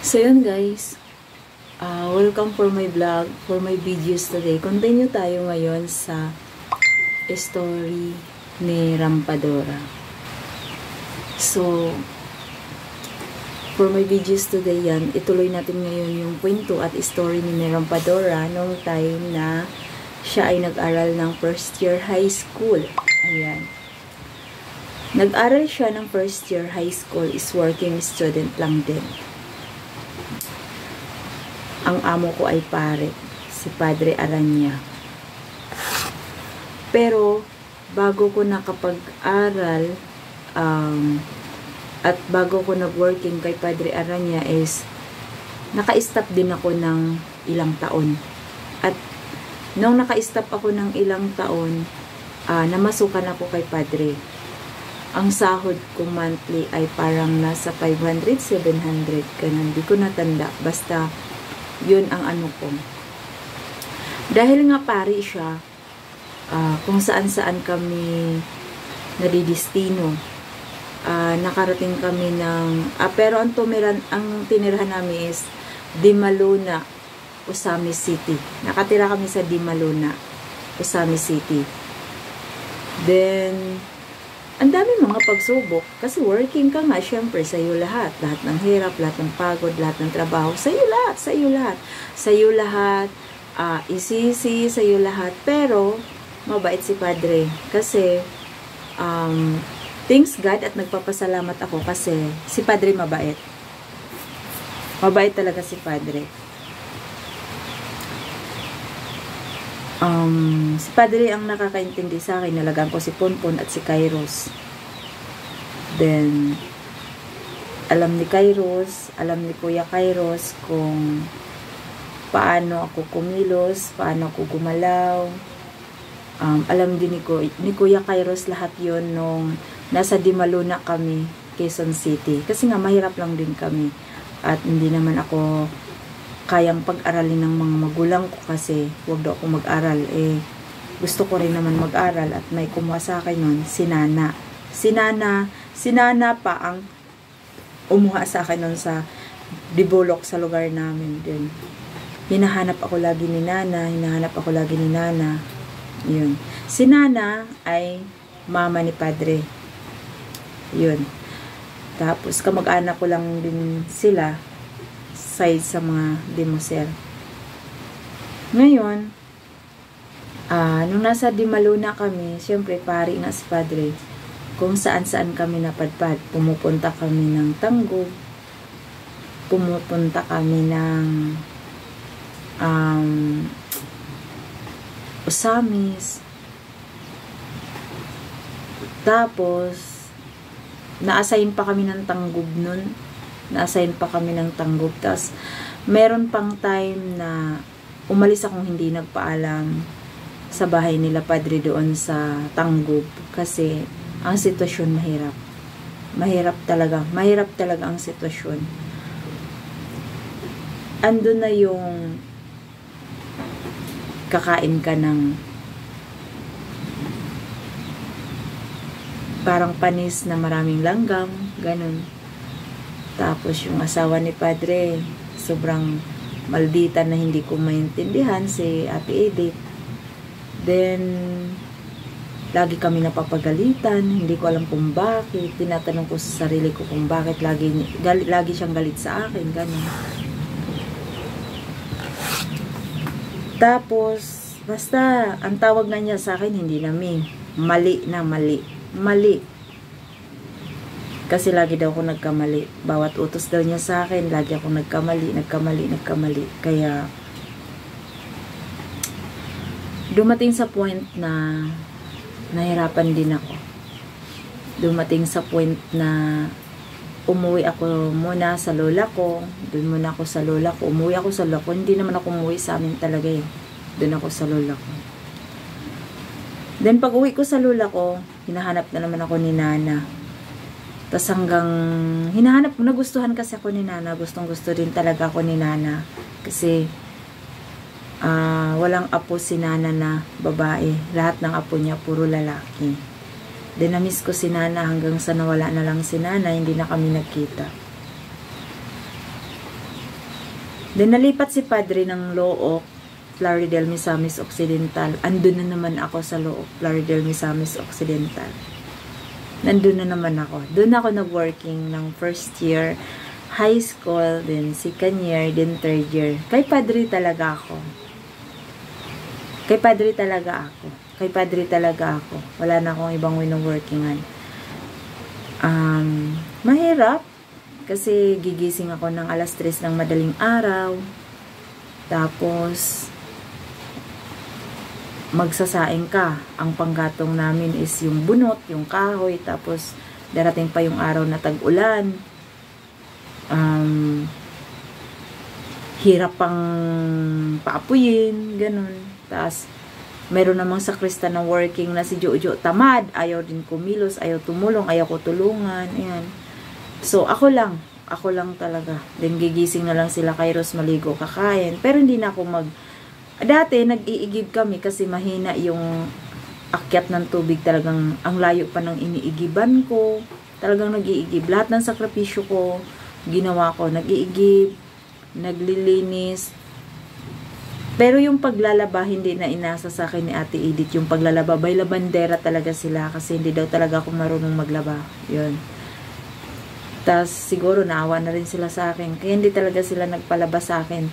So yun guys, welcome for my vlog, for my videos today. Continue tayo ngayon sa story ni Rampadora. So, for my videos today yan, ituloy natin ngayon yung kwento at story ni Rampadora noong time na siya ay nag-aral ng first year high school. Ayan. Nag-aral siya ng first year high school, is working student lang din. Ang amo ko ay pare, si Padre Aranya. Pero, bago ko nakapag-aral, at bago ko nag-working kay Padre Aranya is, naka-stop din ako ng ilang taon. At, nung naka-stop ako ng ilang taon, namasukan ako kay Padre. Ang sahod ko monthly ay parang nasa 500, 700, ganun. Di ko natanda. Basta, yun ang ano ko. Dahil nga pari siya, kung saan-saan kami nadidistino. Nakarating kami ng, pero ang tinirahan namin is Dimaluna, Usami City. Nakatira kami sa Dimaluna, Usami City. Then, ang dami mga pagsubok. Kasi working ka nga, syempre, sa iyo lahat. Lahat ng hirap, lahat ng pagod, lahat ng trabaho. Sa iyo lahat, sa iyo lahat. Sa iyo lahat, isisi, sa iyo lahat. Pero, mabait si Padre. Kasi, thanks God at nagpapasalamat ako kasi si Padre mabait. Mabait talaga si Padre. Si Padre ang nakakaintindi sa akin. Nalagaan ko si Ponpon at si Kairos. Then, alam ni Kairos, alam ni Kuya Kairos kung paano ako kumilos, paano ako gumalaw. Alam din ni Kuya Kairos lahat yon nung nasa Dimaluna kami, Quezon City. Kasi nga, mahirap lang din kami. At hindi naman ako kayang pag-aralin ng mga magulang ko kasi wag daw ako mag-aral. Gusto ko rin naman mag-aral at may kumuha sa akin nun, si Nana. Si Nana pa ang umuha sa akin nun sa Dibulok sa lugar namin din. Hinahanap ako lagi ni Nana, Yun. Si Nana ay mama ni Padre. Yun. Tapos kamag-anak ko lang din sila side sa mga Demoser. Ngayon, nung nasa Dimaluna kami, syempre pari nga si Padre, kung saan-saan kami napadpad. Pumupunta kami ng Tanggol, pumupunta kami ng Usamis. Tapos, na-assign pa kami ng Tanggub nun. Tapos, meron pang time na umalis akong hindi nagpaalam sa bahay nila Padre doon sa Tanggub. Kasi, ang sitwasyon mahirap. Mahirap talaga ang sitwasyon. Andun na yung kakain ka ng parang panis na maraming langgam, ganun. Tapos yung asawa ni Padre, sobrang maldita na hindi ko maintindihan, si Ate Edith. Then, lagi kami napapagalitan, hindi ko alam kung bakit. Tinatanong ko sa sarili ko kung bakit lagi siyang galit sa akin, ganun. Tapos, basta, ang tawag na niya sa akin, hindi na mali. Kasi lagi daw ako nagkamali. Bawat utos daw niya sa akin, lagi ako nagkamali. Kaya, dumating sa point na nahirapan din ako. Dumating sa point na umuwi ako muna sa lola ko. Doon muna ako sa lola ko. Umuwi ako sa lola ko. Hindi naman ako umuwi sa amin talaga eh. Doon ako sa lola ko. Then pag uwi ko sa lola ko, hinahanap na naman ako ni Nana. Tapos hanggang nagustuhan kasi ako ni Nana. Gustong-gusto din talaga ako ni Nana. Kasi walang apo si Nana na babae. Lahat ng apo niya puro lalaki. Then na-miss ko si Nana hanggang sa nawala na lang si Nana. Hindi na kami nagkita. Then, nalipat si Padre ng Looc, Plaridel, Misamis Occidental. Andun na naman ako sa Looc, Plaridel, Misamis Occidental. Nandun na naman ako. Doon ako nag-working ng first year, high school, then second year, then third year. Kay Padre talaga ako. Kay Padre talaga ako. Kay Padre talaga ako. Wala na akong ibang wino-workingan. Mahirap. Kasi gigising ako ng alas 3 ng madaling araw. Tapos, magsasaing ka. Ang panggatong namin is yung bunot, yung kahoy. Tapos, darating pa yung araw na tag-ulan. Hirap pang paapuyin. Ganun. Tapos, meron namang sakrista na working na si Jojo tamad. Ayaw din kumilos. Ayaw tumulong. Ayaw ko tulungan. Ayan. So, ako lang talaga. Then, gigising na lang sila Kairos, maligo, kakain. Pero hindi na ako dati, nag-iigib kami kasi mahina yung akyat ng tubig. Talagang, ang layo pa ng iniigiban ko. Talagang nag-iigib. Lahat ng sakripisyo ko, ginawa ko. Nag-iigib, naglilinis. Pero yung paglalaba, hindi na inasa sa akin ni Ate Edith. Yung paglalaba, bay labandera talaga sila kasi hindi daw talaga ako marunong maglaba. Yun. Tas siguro naawa na rin sila sa akin. Kaya hindi talaga sila nagpalaba sa akin.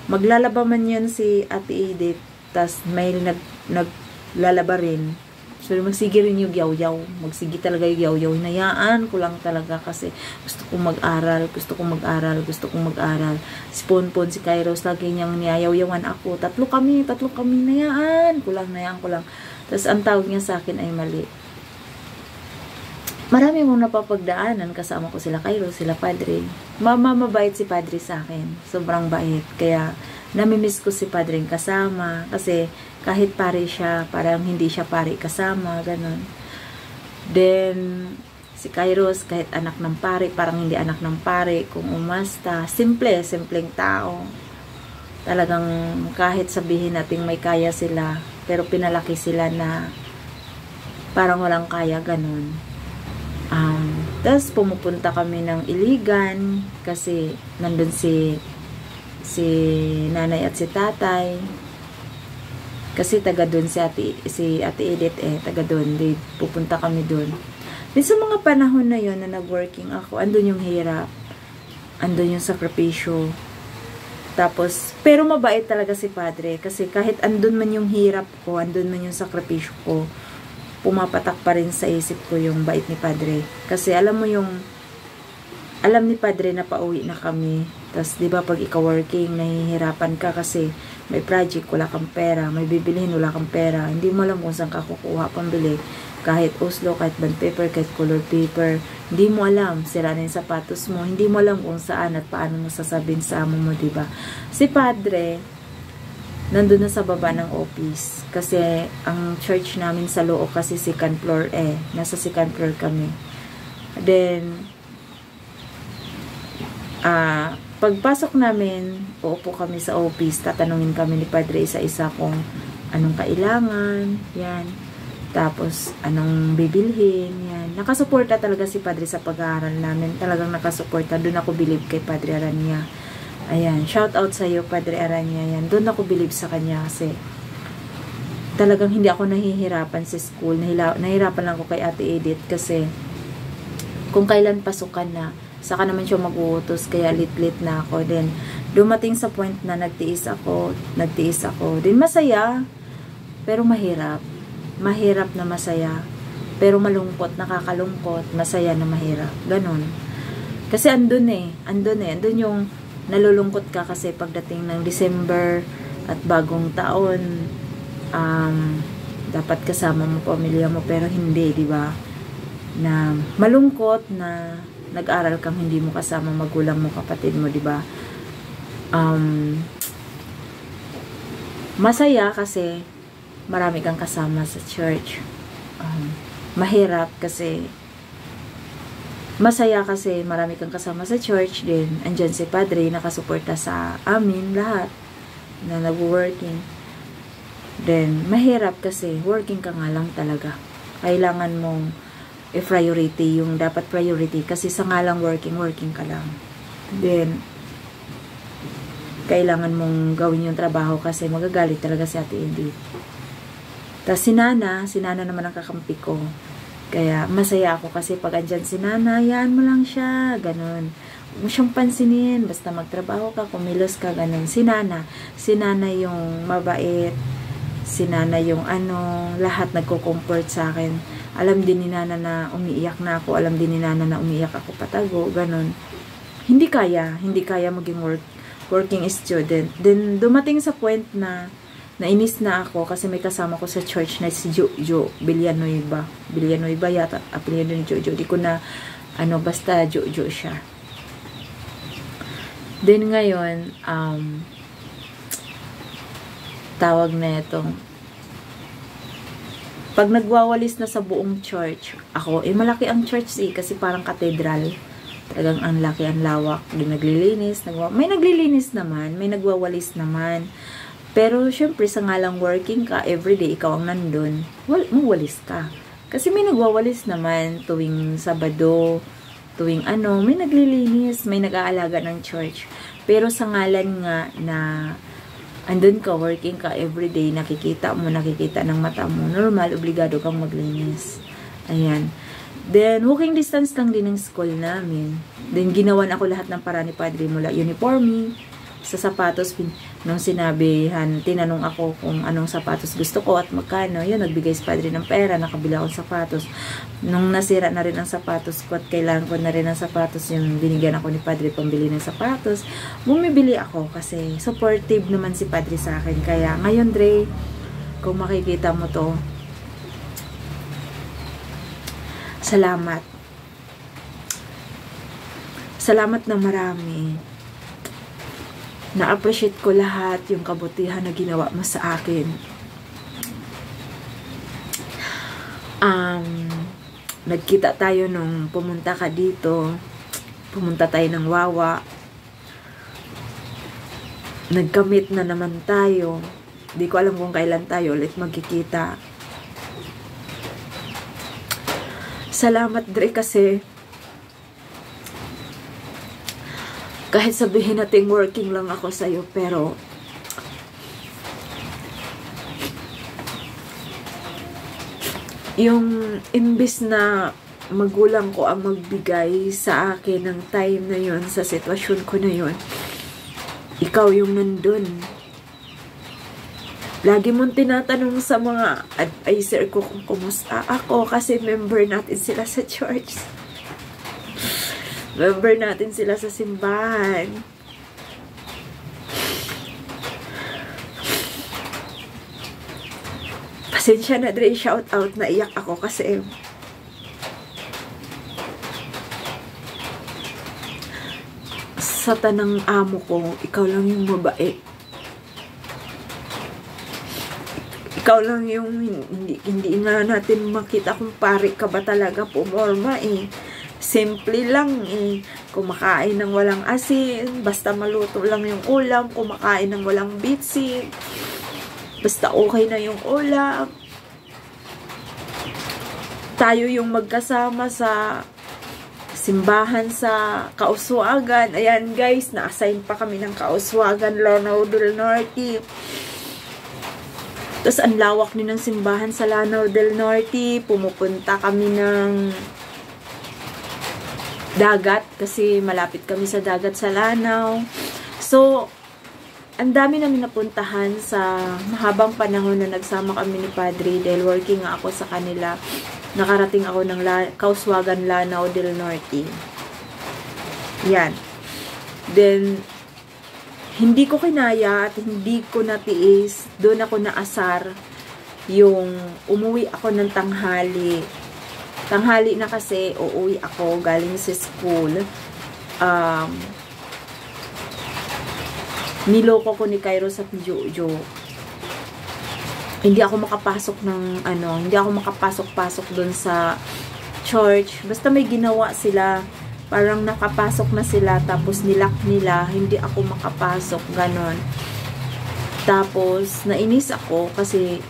Maglalaba man yun si Ate Edith. Tas may naglalaba rin. So magsige rin yung yaw-yaw. Magsige talaga yung yaw-yaw. Hinayaan ko lang talaga kasi gusto kong mag-aral. Gusto kong mag-aral. Si Ponpon, si Kairos, lagi niyang niyayaw-yawan ako. Tatlo kami. Hinayaan ko lang. Tas ang tawag niya sa akin ay mali. Marami mong napapagdaanan, kasama ko sila Kairos, sila Padre. Mabait si Padre sa akin. Sobrang bait. Kaya, namimiss ko si Padre kasama. Kasi, kahit pare siya, parang hindi siya pare kasama, ganun. Then, si Kairos, kahit anak ng pare, parang hindi anak ng pare, kung umasta. Simpleng tao. Talagang, kahit sabihin natin may kaya sila, pero pinalaki sila na parang walang kaya, ganun. Tapos pumupunta kami ng Iligan kasi nandun si nanay at si tatay kasi taga doon si Ate Edith taga doon. Pupunta kami doon. Sa mga panahon na yon na nag-working ako, andun yung hirap, andun yung sakripisyo. Tapos, pero mabait talaga si Padre kasi kahit andun man yung hirap ko, andun man yung sakripisyo ko, pumapatak pa rin sa isip ko yung bait ni Padre. Kasi alam mo yung, alam ni Padre na pauwi na kami. Tapos, di ba, pag ikaw working, nahihirapan ka kasi may project, wala kang pera. May bibilihin, wala kang pera. Hindi mo alam kung saan ka kukuha pambili. Kahit Oslo, kahit bond paper, kahit color paper. Hindi mo alam, sira na yung sapatos mo. Hindi mo alam kung saan at paano mo sasabihin sa amo mo, di ba? Si Padre, nandun na sa baba ng office. Kasi, ang church namin sa Looc kasi second floor Nasa second floor kami. Then, pagpasok namin, uupo kami sa office, tatanungin kami ni Padre isa-isa kung anong kailangan, yan. Tapos, anong bibilhin, yan. Nakasuporta talaga si Padre sa pag-aaral namin. Talagang nakasuporta. Doon ako believe kay Padre Aranya. Ayan, shout out sa iyo, Padre Aranya. Yan, doon ako believe sa kanya kasi talagang hindi ako nahihirapan sa school. Nahirapan lang ako kay Ate Edith kasi kung kailan pasukan na, saka naman siya mag-uutos, kaya lit-lit na ako. Then, dumating sa point na nagtiis ako. Then, masaya, pero mahirap. Mahirap na masaya, pero malungkot, nakakalungkot, masaya na mahirap. Ganon. Kasi andun yung nalulungkot ka kasi pagdating ng December at bagong taon, dapat kasama mo pamilya mo, pero hindi, di ba? Na malungkot na nag-aral kang hindi mo kasama magulang mo, kapatid mo, di ba? Masaya kasi marami kang kasama sa church. Mahirap kasi masaya kasi marami kang kasama sa church din. Andyan si Padre, nakasuporta sa amin lahat na nag-working. Then, mahirap kasi working ka nga lang talaga. Kailangan mong i-priority yung dapat priority kasi sa nga lang working ka lang. Then, kailangan mong gawin yung trabaho kasi magagalit talaga si Ate Edith. Tapos si Nana naman ang kakampi ko. Kaya masaya ako kasi pag andyan si Nana, yan mo lang siya, ganun. Huwag mo siyang pansinin, basta magtrabaho ka, kumilos ka, ganun. Si Nana yung mabait, si Nana yung lahat nagko-comfort sa akin. Alam din ni Nana na umiiyak na ako, alam din ni Nana na umiiyak ako patago, ganun. Hindi kaya maging working student. Then dumating sa point na nainis na ako kasi may kasama ko sa church na si Jojo Villanueva yata, apelyido ni Jojo, di ko na basta Jojo siya. Then ngayon tawag na itong pag nagwawalis na sa buong church ako, malaki ang church kasi parang katedral. Talagang ang laki, ang lawak. Naglilinis, may naglilinis naman, may nagwawalis naman. Pero syempre sa ngalang working ka, everyday ikaw ang nandun, mawalis ka. Kasi may nagwawalis naman tuwing Sabado, tuwing may naglilinis, may nag-aalaga ng church. Pero sa ngalan nga na andun ka, working ka everyday, nakikita ng mata mo, normal, obligado kang maglinis. Ayan. Then, walking distance lang din ng school namin. Then, ginawan ako lahat ng paraan ni Padre mula uniforming, sa sapatos, nung sinabihan, tinanong ako kung anong sapatos gusto ko at magkano. Yun, nagbigay si Padre ng pera, nakabila akong sapatos. Nung nasira na rin ang sapatos ko at kailangan ko na rin ang sapatos, yung binigyan ako ni Padre pambili ng sapatos, bumibili ako kasi supportive naman si Padre sa akin. Kaya, ngayon, Dre, kung makikita mo to, salamat. Salamat na marami. Na-appreciate ko lahat yung kabutihan na ginawa mo sa akin. Nagkita tayo nung pumunta ka dito. Pumunta tayo ng Wawa. Nagkamit na naman tayo. Di ko alam kung kailan tayo ulit magkikita. Salamat, Dre, kasi kahit sabihin natin working lang ako sa'yo, pero yung imbis na magulang ko ang magbigay sa akin ng time na yun, sa sitwasyon ko na yun, ikaw yung nandun. Lagi mong tinatanong sa mga advisor ko kung kumusta ako kasi member natin sila sa church. Member natin sila sa simbahan. Pasensya na, Dre, shout out, naiyak ako kasi sa tanang amo ko, ikaw lang yung mabait. Ikaw lang yung hindi nga natin makita kung pare ka ba talaga pumorma eh. Simple lang eh. Kumakain ng walang asin, basta maluto lang yung ulam, kumakain ng walang bitsin, basta okay na yung ulam. Tayo yung magkasama sa simbahan sa Kauswagan. Ayan guys, na-assign pa kami ng Kauswagan, Lanao del Norte. Tapos, ang lawak din ng simbahan sa Lanao del Norte. Pumupunta kami ng dagat kasi malapit kami sa dagat sa Lanao. So, ang dami namin napuntahan sa mahabang panahon na nagsama kami ni Padre dahil working nga ako sa kanila. Nakarating ako ng Kauswagan, Lanao del Norte. Yan. Then, hindi ko kinaya at hindi ko natiis. Doon ako naasar yung umuwi ako ng tanghali. Tanghali na kasi uuwi ako galing sa school. Niloko ko ni Cairo sa Jojo. Hindi ako makapasok hindi ako makapasok-pasok doon sa church. Basta may ginawa sila. Parang nakapasok na sila, tapos nilock nila, hindi ako makapasok, ganon. Tapos, nainis ako kasi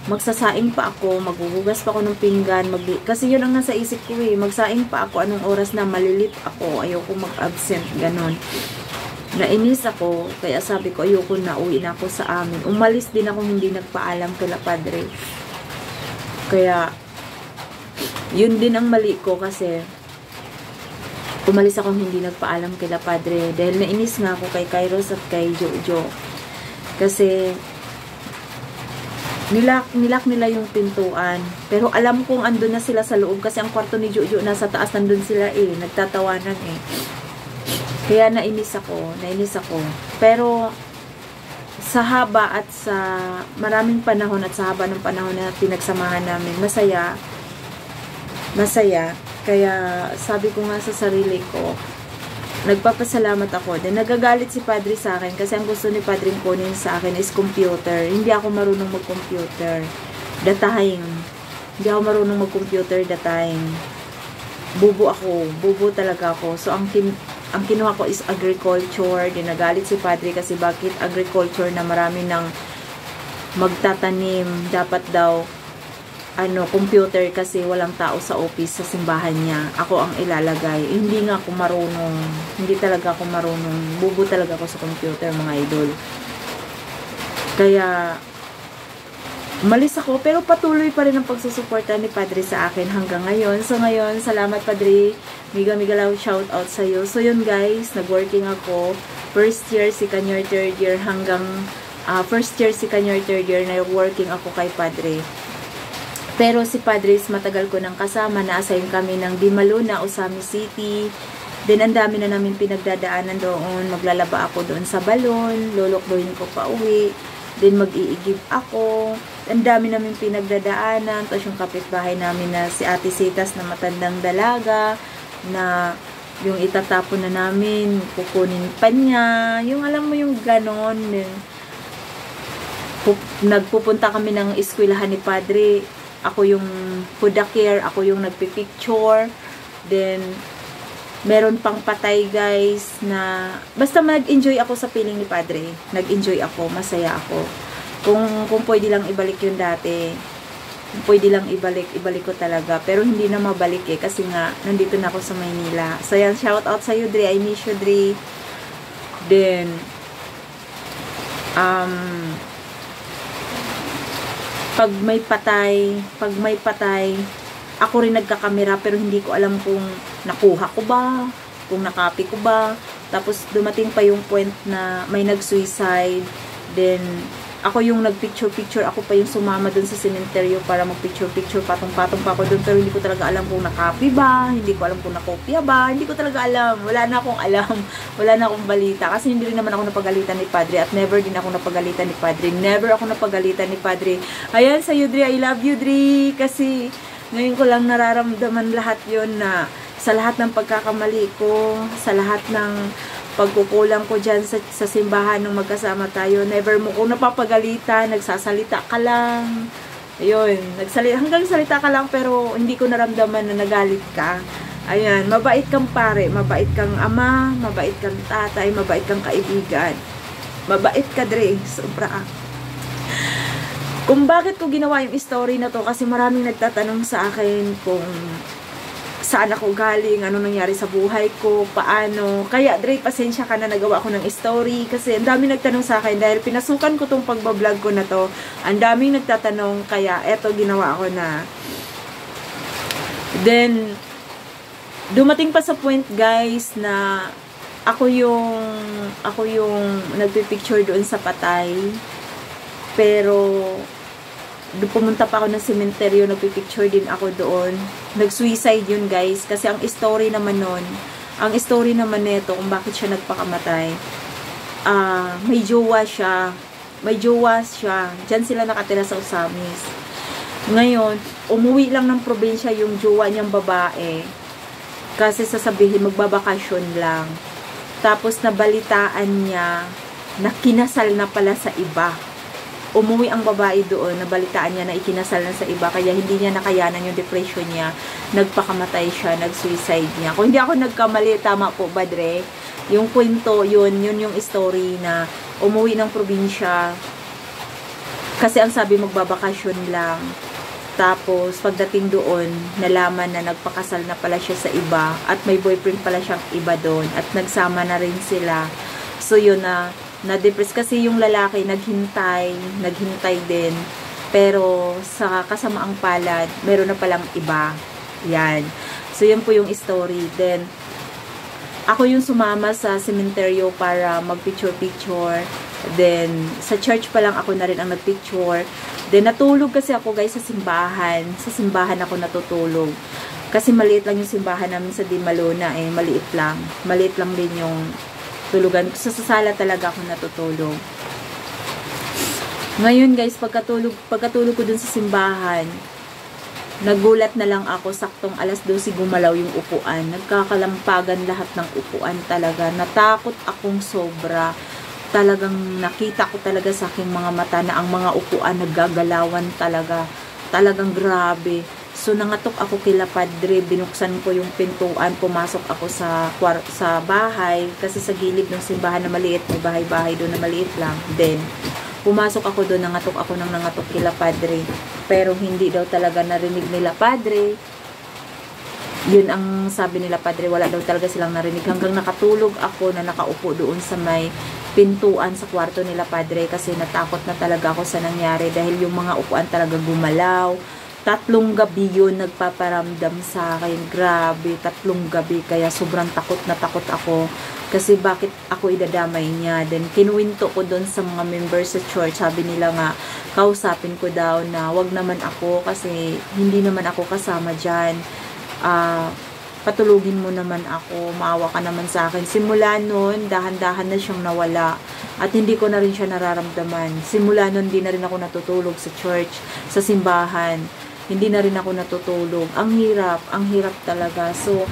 magsasaing pa ako, maghuhugas pa ako ng pinggan, kasi yun ang nasa isip ko eh, magsaing pa ako, anong oras na malilit ako, ayoko mag-absent, ganon. Nainis ako, kaya sabi ko ayoko na, uwi na ako sa amin. Umalis din ako, hindi nagpaalam kila Padre. Kaya yun din ang mali ko kasi umalis ako hindi nagpaalam kila Padre. Dahil nainis nga ako kay Kairos at kay Jojo. Kasi nilak nila yung pintuan. Pero alam kong andun na sila sa loob kasi ang kwarto ni Jojo nasa taas, nandun sila nagtatawanan Kaya nainis ako. Pero sa haba at sa maraming panahon at sa haba ng panahon na pinagsamahan namin, masaya. Kaya sabi ko nga sa sarili ko, nagpapasalamat ako. Then nagagalit si Padre sa akin kasi ang gusto ni Padre kunin sa akin is computer. Hindi ako marunong mag-computer. Hindi ako marunong mag-computer Bubo talaga ako. So ang kinuha ko is agriculture. Dinagalit si Padre kasi bakit agriculture na marami ng magtatanim. Dapat daw computer kasi walang tao sa office sa simbahan niya. Ako ang ilalagay. Hindi nga ako marunong. Hindi talaga ako marunong. Bubo talaga ako sa computer, mga idol. Kaya umalis ako, pero patuloy pa rin ang pagsusuporta ni Padre sa akin hanggang ngayon. So ngayon, salamat Padre. Miga lang shout out sa iyo. So yun guys, nag-working ako. First year, second year, third year hanggang first year, second year, third year na working ako kay Padre. Pero si Padre matagal ko nang kasama. Na-assign kami ng Dimaluna, Osami City. Then ang dami na namin pinagdadaanan doon. Maglalaba ako doon sa balon. Loloklohin ko pa uwi. Then mag-iigib ako. Ang dami namin pinagdadaanan. Tapos yung kapitbahay namin na si Ate Sitas na matandang dalaga. Na yung itatapon na namin. Kukunin pa niya. Yung alam mo yung ganon. Nagpupunta kami ng eskwelahan ni Padre. Ako yung pudakir. Ako yung nagpipicture. Then meron pang patay guys na basta nag-enjoy ako sa piling ni Padre. Nag-enjoy ako, masaya ako. Kung pwede lang ibalik yung dati, kung pwede lang ibalik ko talaga. Pero hindi na mabalik kasi nga nandito na ako sa Maynila. So yan, shout out sa you Dre, I miss you Dre. Then pag may patay, ako rin nagkakamera pero hindi ko alam kung nakuha ko ba, kung nakapi ko ba. Tapos dumating pa yung point na may nag-suicide. Then ako yung nag-picture, ako pa yung sumama dun sa sementeryo para mag-picture, patong-patong pa ako dun. Pero hindi ko talaga alam kung nakapi ba, hindi ko alam kung nakopya ba, hindi ko talaga alam. Wala na akong alam, wala na akong balita. Kasi hindi rin naman ako napagalitan ni Padre at never din ako napagalitan ni Padre. Never ako napagalitan ni Padre. Ayan, sa Dre, I love you Dre. Kasi ngayon ko lang nararamdaman lahat yon na sa lahat ng pagkakamali ko, sa lahat ng pagkukulang ko dyan sa simbahan nung magkasama tayo, never mo ko napapagalitan, nagsasalita ka lang. Ayun, hanggang salita ka lang pero hindi ko naramdaman na nagalit ka. Ayan, mabait kang pare, mabait kang ama, mabait kang tatay, mabait kang kaibigan. Mabait ka Dre, sobra. Kung bakit ko ginawa yung story na to, kasi maraming nagtatanong sa akin kung saan ako galing, ano nangyari sa buhay ko, paano. Kaya Dre, pasensya ka na nagawa ko ng story kasi ang daming nagtanong sa akin dahil pinasukan ko tong pagbablog ko na to. Ang daming nagtatanong kaya eto ginawa ko na. Then dumating pa sa point guys na ako yung nagpipicture doon sa patay. Pero pumunta pa ako ng sementeryo, nagpipicture din ako doon. Nag-suicide yun guys, kasi ang story naman neto kung bakit siya nagpakamatay, may jowa siya, dyan sila nakatira sa Osamis. Ngayon, umuwi lang ng probinsya yung jowa niyang babae, kasi sasabihin magbabakasyon lang. Tapos nabalitaan niya na kinasal na pala sa iba. Umuwi ang babae doon, nabalitaan niya na ikinasal na sa iba, kaya hindi niya nakayanan yung depression niya, nagpakamatay siya, nag-suicide niya. Kung hindi ako nagkamali, tama po ba Dre? Yung kwento, yun yung story na umuwi ng probinsya, kasi ang sabi magbabakasyon lang. Tapos pagdating doon, nalaman na nagpakasal na pala siya sa iba, at may boyfriend pala siyang iba doon, at nagsama na rin sila. So yun na-depress kasi yung lalaki naghintay din. Pero sa kasamaang palad, meron na palang iba. Yan. So yun po yung story. Then ako yung sumama sa sementeryo para magpicture-picture. Then sa church pa lang ako na rin ang nagpicture. Then natulog kasi ako guys sa simbahan. Sa simbahan ako natutulog. Kasi maliit lang yung simbahan namin sa Dimaluna eh. Maliit lang. Maliit lang din yung tulugan. Sa sala talaga ako natutulog. Ngayon guys, pagkatulog ko dun sa simbahan, nagulat na lang ako, saktong alas 12 gumalaw yung upuan. Nagkakalampagan lahat ng upuan talaga. Natakot akong sobra. Talagang nakita ko talaga sa aking mga mata na ang mga upuan naggagalawan talaga. Talagang grabe. So nangatok ako kila padre, binuksan ko yung pintuan, pumasok ako sa bahay kasi sa gilid ng simbahan na maliit, may bahay-bahay doon na maliit lang. Then pumasok ako doon, nangatok ako ng nangatok kila padre. Pero hindi daw talaga narinig nila padre. Yun ang sabi nila padre, wala daw talaga silang narinig hanggang nakatulog ako na nakaupo doon sa may pintuan sa kwarto nila padre kasi natakot na talaga ako sa nangyari dahil yung mga upuan talaga gumalaw. 3 gabi yun nagpaparamdam sa akin. Grabe, 3 gabi. Kaya sobrang takot na takot ako. Kasi bakit ako idadamay niya. Then, kinuwinto ko doon sa mga members sa church. Sabi nila nga, kausapin ko daw na wag naman ako kasi hindi naman ako kasama dyan. Patulugin mo naman ako. Maawa ka naman sa akin. Simula noon, dahan-dahan na siyang nawala. At hindi ko na rin siya nararamdaman. Simula noon, hindi na rin ako natutulog sa church, sa simbahan. Hindi na rin ako natutulog. Ang hirap talaga. So,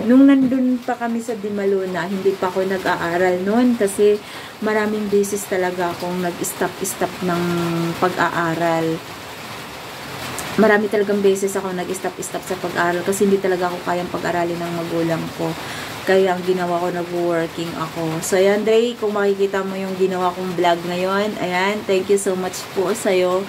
nung nandun pa kami sa Dimaluna, hindi pa ako nag-aaral noon kasi maraming beses talaga akong nag-stop ng pag-aaral. Marami talagang beses ako nag-stop sa pag-aaral kasi hindi talaga ako kayang pag-aralin ng magulang ko. Kaya ang ginawa ko, nag-working ako. So, ayan, Dre, kung makikita mo yung ginawa kong vlog ngayon, ayan, thank you so much po sa'yo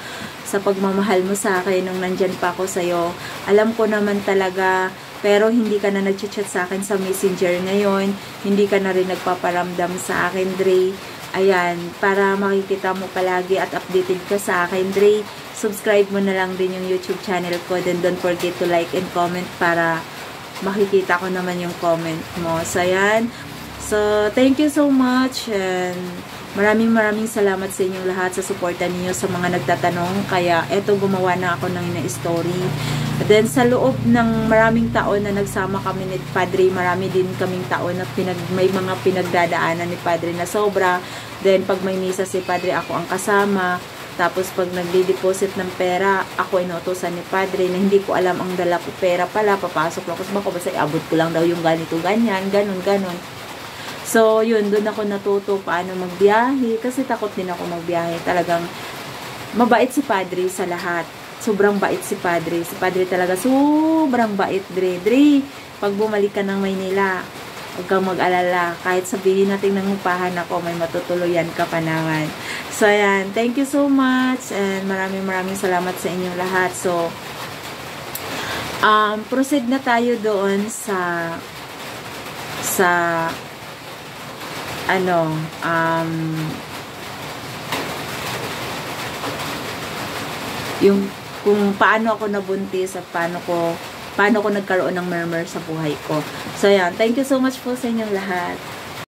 sa pagmamahal mo sa akin nung nandyan pa ako sa'yo. Alam ko naman talaga, pero hindi ka na nag-chat sa akin sa messenger ngayon. Hindi ka na rin nagpaparamdam sa akin, Dre. Ayan, para makikita mo palagi at updated ka sa akin, Dre. Subscribe mo na lang din yung YouTube channel ko. Then don't forget to like and comment para makikita ko naman yung comment mo. So, ayan. So, thank you so much. And maraming salamat sa inyong lahat sa suporta niyo sa mga nagtatanong. Kaya, eto, gumawa na ako ng ina-story. Then, sa loob ng maraming taon na nagsama kami ni Padre, marami din kaming taon na may mga pinagdadaanan ni Padre na sobra. Then, pag may misa si Padre, ako ang kasama. Tapos, pag nagdi-deposit ng pera, ako inuutosan ni Padre na hindi ko alam ang dala ko pera pala. Papasok lang ako, basta iabot ko lang daw yung ganito, ganyan, ganun. So, yun, doon ako natuto paano magbiyahe. Kasi takot din ako magbiyahe. Talagang mabait si Padre sa lahat. Sobrang bait si Padre. Si Padre talaga sobrang bait, Dre. Pag bumalik ka ng Maynila, huwag kang mag-alala. Kahit sabihin natin ng upahan ako, may matutuluyan ka pa naman. So, ayan. Thank you so much. And maraming salamat sa inyong lahat. So, proceed na tayo doon sa yung kung paano ako nabuntis at paano ko nagkaroon ng murmur sa buhay ko. So, ayan. Thank you so much po sa inyong lahat.